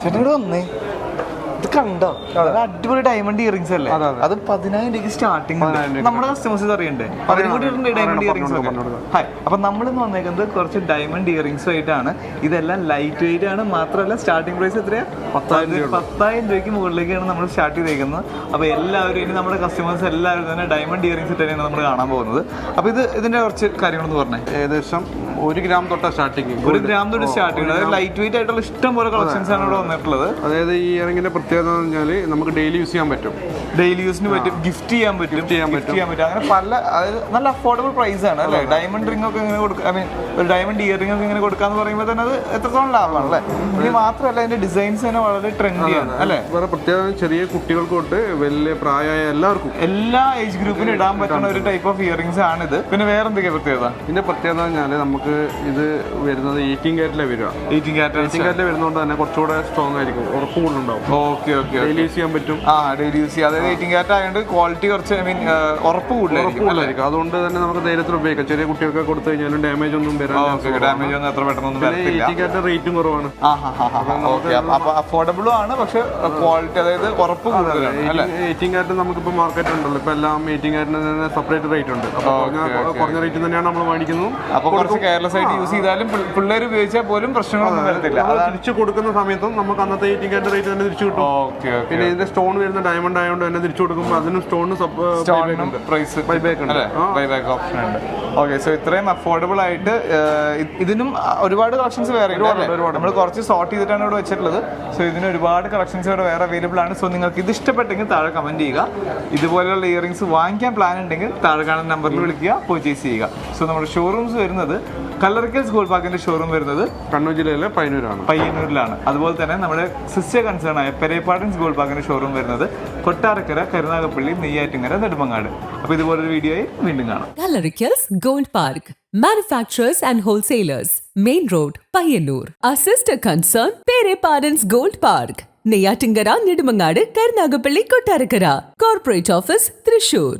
ചേട്ടനോട് വന്നേ, ഇത് കണ്ടോ? അടിപൊളി ഡയമണ്ട് ഇയറിംഗ്സ് അല്ലേ? അത് 10,000 രൂപയ്ക്ക് സ്റ്റാർട്ടിംഗ്. നമ്മുടെ കസ്റ്റമേഴ്സ് അറിയണ്ടേ ഡയമണ്ട് ഇയറിംഗ്സ് ഒക്കെ. ഹായ്, അപ്പൊ നമ്മളിന്ന് വന്നേക്കുന്നത് കുറച്ച് ഡയമണ്ട് ഇയറിംഗ്സ് ആയിട്ടാണ്. ഇതെല്ലാം ലൈറ്റ് വെയിറ്റ് ആണ്, മാത്രമല്ല സ്റ്റാർട്ടിംഗ് പ്രൈസ് എത്രയാ? 10,000 രൂപയ്ക്ക് മുകളിലേക്കാണ് നമ്മൾ സ്റ്റാർട്ട് ചെയ്തേക്കുന്നത്. അപ്പൊ എല്ലാവരും ഇനി നമ്മുടെ കസ്റ്റമേഴ്സ് എല്ലാവരും തന്നെ ഡയമണ്ട് ഇയറിംഗ്സ് തന്നെയാണ് നമ്മൾ കാണാൻ പോകുന്നത്. അപ്പൊ ഇതിന്റെ കുറച്ച് കാര്യങ്ങളെന്ന് പറഞ്ഞേ. ഏകദേശം 1 ഗ്രാം തൊട്ടാണ് സ്റ്റാർട്ടിങ്. 1 ഗ്രാം തൊട്ട് സ്റ്റാർട്ടിങ്. അതായത് ലൈറ്റ് വെയിറ്റ് ആയിട്ടുള്ള ഇഷ്ടം പോലെ കളക്ഷൻസ് ആണ് ഇവിടെ വന്നിട്ടുള്ളത്. അതായത് ഈ ഇയറിംഗിന്റെ പ്രത്യേകത എന്ന് പറഞ്ഞാൽ നമുക്ക് ഡെയിലി യൂസ് ചെയ്യാൻ പറ്റും, ഡെയിലി യൂസിന് പറ്റും, ഗിഫ്റ്റ് ചെയ്യാൻ പറ്റും. അങ്ങനെ പല, അതായത് നല്ല അഫോർഡബിൾ പ്രൈസ് ആണ് അല്ലേ? ഡയമണ്ട് റിംഗ് ഒക്കെ ഇങ്ങനെ കൊടുക്കുക, ഐ മീൻ ഒരു ഡയമണ്ട് ഇയറിംഗ് ഒക്കെ ഇങ്ങനെ കൊടുക്കാന്ന് പറയുമ്പോൾ തന്നെ അത് എത്രത്തോളം ലാഭമാണ് അല്ലേ? ഇനി മാത്രമല്ല അതിന്റെ ഡിസൈൻസ് തന്നെ വളരെ ട്രെൻഡിയാണ് അല്ലേ? വേറെ പ്രത്യേകം ചെറിയ കുട്ടികൾക്ക് തൊട്ട് വലിയ പ്രായമായ എല്ലാവർക്കും, എല്ലാ ഏജ് ഗ്രൂപ്പിനും ഇടാൻ പറ്റുന്ന ഒരു ടൈപ്പ് ഓഫ് ഇയറിംഗ്സ് ആണിത്. പിന്നെ വേറെ എന്തൊക്കെയാ പ്രത്യേകത? ഇതിന്റെ പ്രത്യേകത പറഞ്ഞാൽ നമുക്ക് ഇത് വരുന്നത് 18 കാരറ്റിലെ വരിക. 18 കാരറ്റിൽ വരുന്നതുകൊണ്ട് തന്നെ കുറച്ചുകൂടെ സ്ട്രോങ് ആയിരിക്കും, ഉറപ്പ് കൂടുതലുണ്ടാവും. ഓക്കെ ഓക്കെ, ഡെയിലി യൂസ് ചെയ്യാൻ പറ്റും. ഡെയിലി യൂസ് ചെയ്യാം. അതായത് 18 കാരറ്റ് ആയതുകൊണ്ട് ക്വാളിറ്റി കുറച്ച്, ഐ മീൻ ഉറപ്പ് കൂടുതലായിരിക്കും. അതുകൊണ്ട് തന്നെ നമുക്ക് ധൈര്യത്തിൽ ഉപയോഗിക്കാം. ചെറിയ കുട്ടികൾക്ക് കൊടുത്തു കഴിഞ്ഞാലും ഡാമേജ് ഒന്നും ഡാമേജ് ഒന്നും എത്ര പെട്ടെന്നൊന്നും വരത്തില്ല. 18 കാരറ്റ് റേറ്റും കുറവാണ്. അപ്പൊ അഫോർഡബിൾ ആണ്, പക്ഷെ ക്വാളിറ്റി, അതായത് ഉറപ്പ് കൂടുതലാണ്. 18 കാരറ്റ് നമുക്കിപ്പോൾ മാർക്കറ്റ് ഉണ്ടല്ലോ, ഇപ്പൊ എല്ലാം 18 കാരറ്റിന് തന്നെ സെപ്പറേറ്റ് റേറ്റ് ഉണ്ട്. കുറഞ്ഞ റേറ്റ് തന്നെയാണ് നമ്മൾ മേടിക്കുന്നത്. അപ്പൊ കുറച്ച് കെയർലെസ് ആയിട്ട് യൂസ് ചെയ്താലും പിള്ളേർ ഉപയോഗിച്ചാൽ പോലും പ്രശ്നങ്ങളൊന്നും വരത്തില്ല. തിരിച്ചു കൊടുക്കുന്ന സമയത്തും നമുക്ക് അന്നത്തെ 18 കാരറ്റ് റേറ്റ് തന്നെ തിരിച്ചു കിട്ടും. പിന്നെ ഇതിന്റെ സ്റ്റോൺ വരുന്ന ഡയമണ്ട് ആയതുകൊണ്ട് തന്നെ തിരിച്ചു കൊടുക്കുമ്പോൾ അതിനും സ്റ്റോണിന് പ്രൈസ് ബൈബാക്ക് ഓപ്ഷൻ ഉണ്ട്. ഓക്കെ, സോ ഇത്രയും അഫോർഡബിൾ ആയിട്ട് ഇതിനും ഒരുപാട് കളക്ഷൻസ് വേറെ നമ്മൾ കുറച്ച് സോർട്ട് ചെയ്തിട്ടാണ് ഇവിടെ വെച്ചിട്ടുള്ളത്. സോ ഇതിന് ഒരുപാട് കളക്ഷൻസ് ഇവിടെ വേറെ അവൈലബിൾ ആണ്. സോ നിങ്ങൾക്ക് ഇത് ഇഷ്ടപ്പെട്ടെങ്കിൽ താഴെ കമന്റ് ചെയ്യുക. ഇതുപോലെയുള്ള ഇയറിംഗ്സ് വാങ്ങിക്കാൻ പ്ലാൻ ഉണ്ടെങ്കിൽ താഴെ കാണുന്ന നമ്പറിൽ വിളിക്കുക, പർച്ചേസ് ചെയ്യുക. സോ നമ്മുടെ ഷോറൂംസ് വരുന്നത് കല്ലറിക്കൽസ് ഗോൾഡ് പാർക്കിന്റെ ഷോറൂം വരുന്നത് കണ്ണൂർ ജില്ലയിലെ പയ്യന്നൂരിലാണ്. അതുപോലെ തന്നെ നമ്മുടെ സിസ്റ്റർ കൺസേൺ ആയ പെരേപ്പാടൻസ് ഗോൾഡ് പാർക്കിന്റെ ഷോറൂം വരുന്നത് കൊട്ടാരക്കര, കരുനാഗപ്പള്ളി, നെയ്യാറ്റിങ്ങര, നെടുമങ്ങാട്. അപ്പൊ ഇതുപോലൊരു വീഡിയോയിൽ വീണ്ടും കാണാം. Coloricals Gold Park, manufacturers and wholesalers, Main Road, Payyannur. Our sister concern, Pere Parents Gold Park, Neyyattinkara, Nedumangad, Karunagappally, Kottarakkara. Corporate Office, Thrissur.